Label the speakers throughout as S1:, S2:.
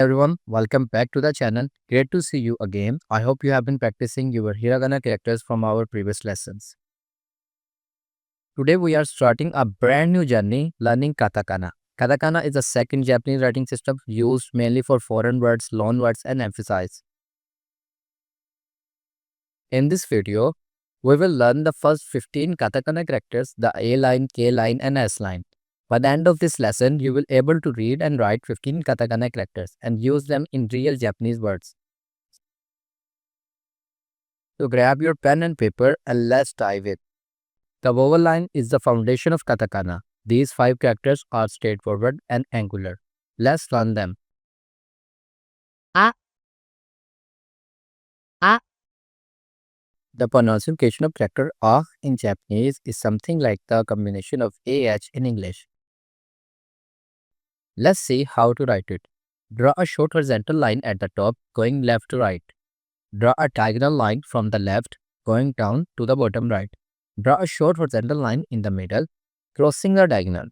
S1: everyone, welcome back to the channel. Great to see you again. I hope you have been practicing your hiragana characters from our previous lessons. Today we are starting a brand new journey learning katakana. Katakana is a second Japanese writing system used mainly for foreign words, loan words and emphasize. In this video, we will learn the first 15 katakana characters, the A line, K line and S line. By the end of this lesson, you will able to read and write 15 katakana characters and use them in real Japanese words. So grab your pen and paper and let's dive in. The vowel line is the foundation of katakana. These 5 characters are straightforward and angular. Let's learn them.
S2: A, A,
S1: The pronunciation of character A in Japanese is something like the combination of AH in English. Let's see how to write it. Draw a short horizontal line at the top going left to right. Draw a diagonal line from the left going down to the bottom right. Draw a short horizontal line in the middle, crossing the diagonal.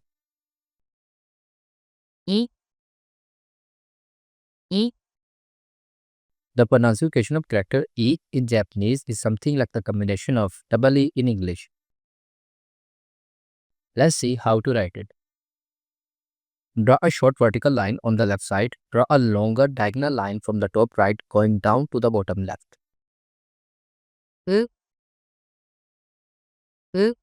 S2: I, I,
S1: The pronunciation of character E in Japanese is something like the combination of double E in English. Let's see how to write it. Draw a short vertical line on the left side. Draw a longer diagonal line from the top right going down to the bottom left.
S2: U, U,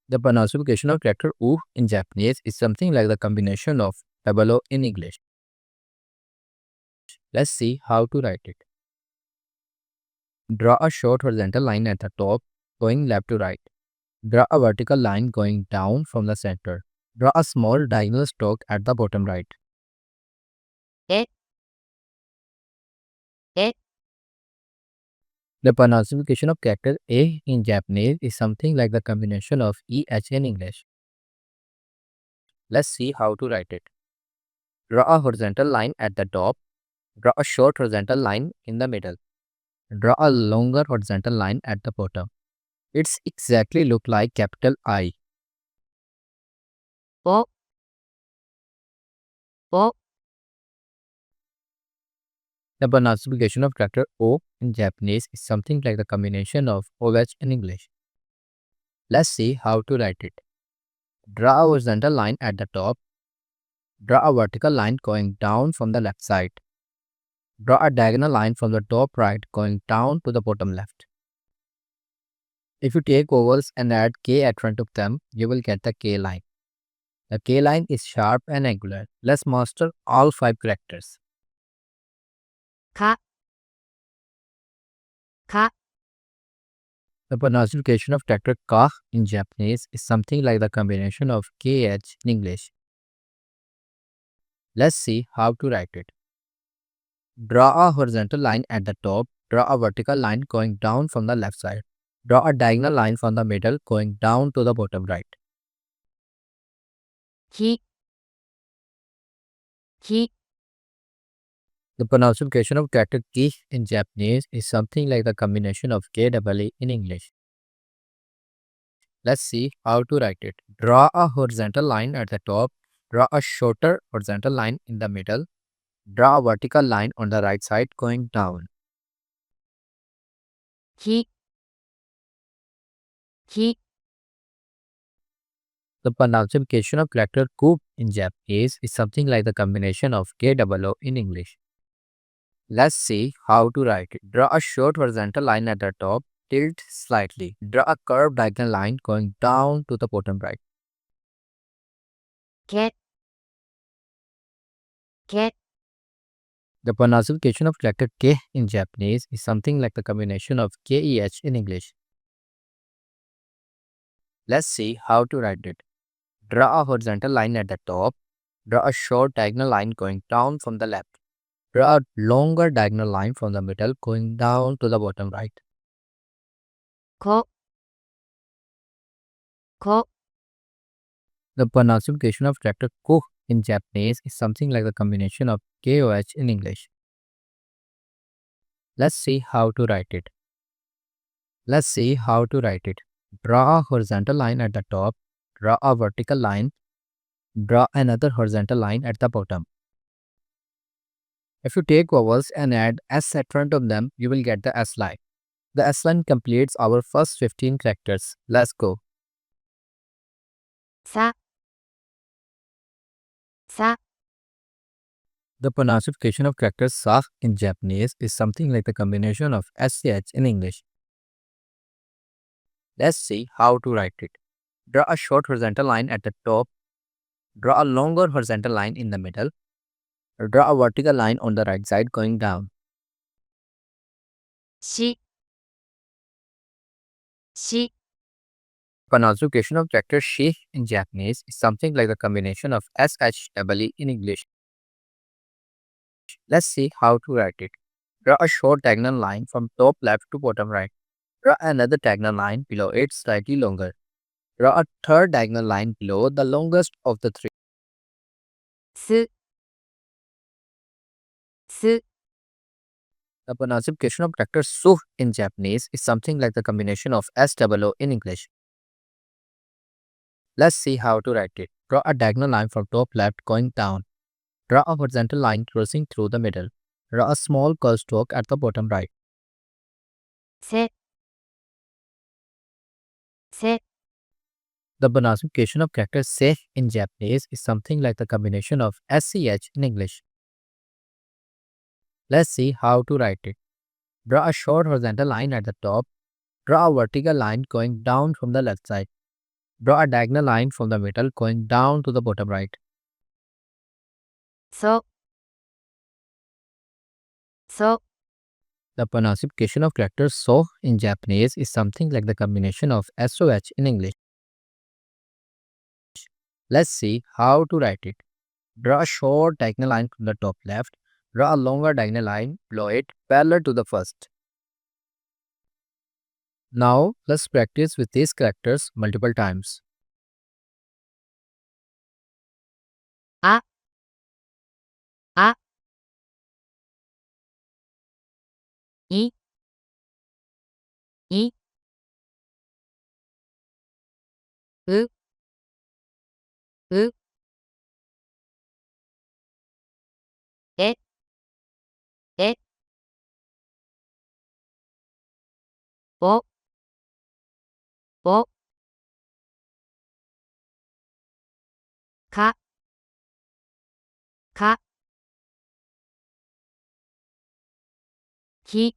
S1: The pronunciation of character U in Japanese is something like the combination of double O in English. Let's see how to write it. Draw a short horizontal line at the top going left to right. Draw a vertical line going down from the center. Draw a small diagonal stroke at the bottom right.
S2: E, E,
S1: The pronunciation of character A in Japanese is something like the combination of EH in English. Let's see how to write it. Draw a horizontal line at the top. Draw a short horizontal line in the middle. Draw a longer horizontal line at the bottom. It's exactly look like capital I.
S2: O, O,
S1: The pronunciation of character O in Japanese is something like the combination of OH in English. Let's see how to write it. Draw a horizontal line at the top. Draw a vertical line going down from the left side. Draw a diagonal line from the top right going down to the bottom left. If you take vowels and add K at front of them, you will get the K line. The K line is sharp and angular. Let's master all 5 characters.
S2: Ka, Ka,
S1: The pronunciation of character Ka in Japanese is something like the combination of KH in English. Let's see how to write it. Draw a horizontal line at the top. Draw a vertical line going down from the left side. Draw a diagonal line from the middle going down to the bottom right.
S2: Ki, Ki,
S1: The pronunciation of character Ki in Japanese is something like the combination of KEE in English. Let's see how to write it. Draw a horizontal line at the top. Draw a shorter horizontal line in the middle. Draw a vertical line on the right side going down.
S2: Ki, Ki,
S1: The pronunciation of character Ku in Japanese is something like the combination of KOO in English. Let's see how to write it. Draw a short horizontal line at the top. Tilt slightly. Draw a curved diagonal line going down to the bottom right.
S2: Ke, Ke,
S1: The pronunciation of character K in Japanese is something like the combination of KEH in English. Let's see how to write it. Draw a horizontal line at the top. Draw a short diagonal line going down from the left. Draw a longer diagonal line from the middle going down to the bottom right.
S2: Ko, Ko,
S1: The pronunciation of character Ko in Japanese is something like the combination of KOH in English. Let's see how to write it. Draw a horizontal line at the top. Draw a vertical line. Draw another horizontal line at the bottom. If you take vowels and add S at front of them, you will get the S line. The S line completes our first 15 characters. Let's go.
S2: さ、さ、
S1: The pronunciation of character sa in Japanese is something like the combination of SCH in English. Let's see how to write it. Draw a short horizontal line at the top. Draw a longer horizontal line in the middle. Draw a vertical line on the right side going down.
S2: し、し、
S1: Pronunciation of character she in Japanese is something like the combination of SHEE in English. Let's see how to write it. Draw a short diagonal line from top left to bottom right. Draw another diagonal line below it slightly longer. Draw a third diagonal line below the longest of the three.
S2: す、す、
S1: The pronunciation of character su in Japanese is something like the combination of SOO in English. Let's see how to write it. Draw a diagonal line from top left going down. Draw a horizontal line crossing through the middle. Draw a small curl stroke at the bottom right.
S2: せ、せ、
S1: The pronunciation of character se in Japanese is something like the combination of SCH in English. Let's see how to write it. Draw a short horizontal line at the top. Draw a vertical line going down from the left side. Draw a diagonal line from the middle going down to the bottom right.
S2: そ、そ、
S1: The pronunciation of character so in Japanese is something like the combination of SOH in English. Let's see how to write it. Draw a short diagonal line from the top left. Draw a longer diagonal line below it parallel to the first. Now let's practice with these characters multiple times.
S2: あ、あ、い、い、う、う、え、え、お、お、か、か、き、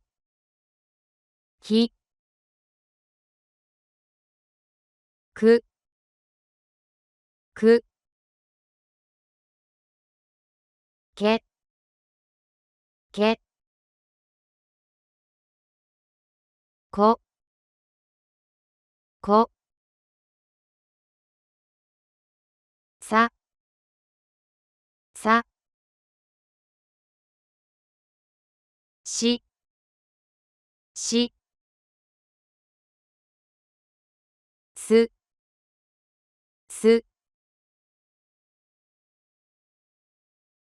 S2: き、く、く、け、け、こ、こ、さ、さ、し、し、す、す、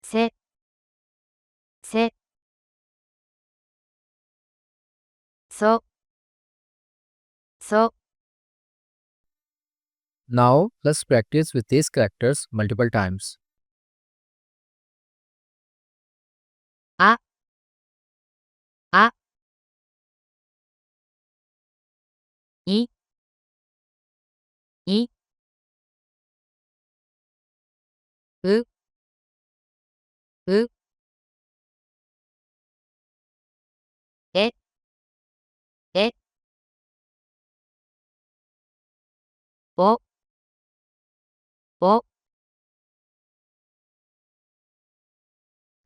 S2: せ、せ、そ、そ、
S1: Now let's practice with these characters multiple times.
S2: あ、あ、い、い、う、う、え、え、お、お、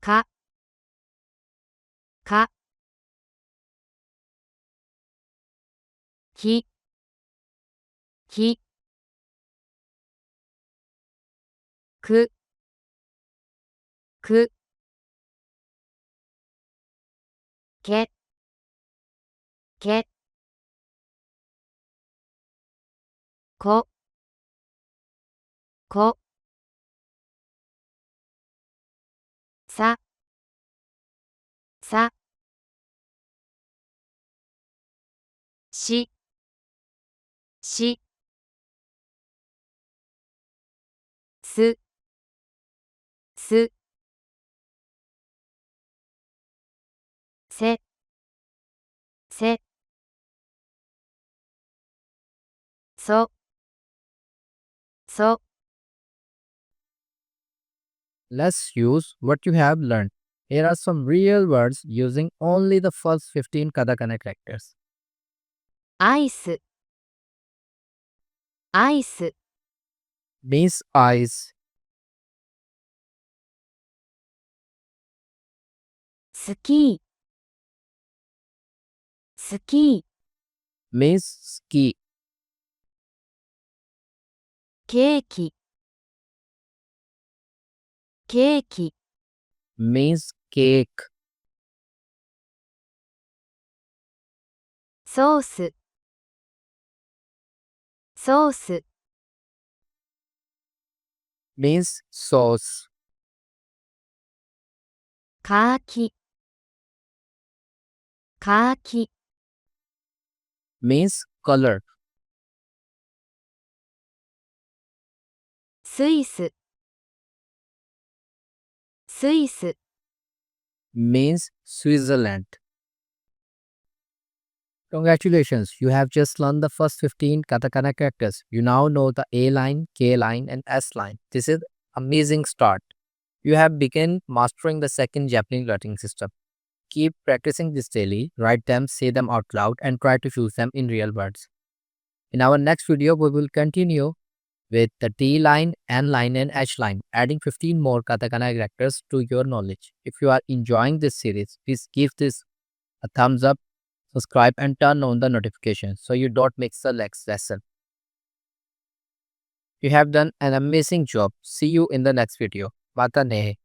S2: か、か、き、き、く、く、け、け、こ、こ、さ、さ、し、し、す、す、せ、せ、そ、そ、
S1: Let's use what you have learned. Here are some real words using only the first 15 katakana characters.
S2: アイス、アイス、
S1: Means eyes,
S2: スキー、スキー、
S1: means ski,
S2: ケーキ、ケーキ、
S1: means cake,
S2: ソース、ソース、
S1: means sauce,
S2: カーキ、カーキ、
S1: means color,
S2: スイス、スイス、
S1: means Switzerland. Congratulations, you have just learned the first 15 katakana characters. You now know the A line, K line, and S line. This is amazing start. You have begun mastering the second Japanese writing system. Keep practicing this daily, write them, say them out loud, and try to use them in real words. In our next video, we will continue with the D line, N line, and H line, adding 15 more katakana characters to your knowledge. If you are enjoying this series, please give this a thumbs up, subscribe, and turn on the notifications so you don't miss the next lesson. You have done an amazing job. See you in the next video. Mata ne.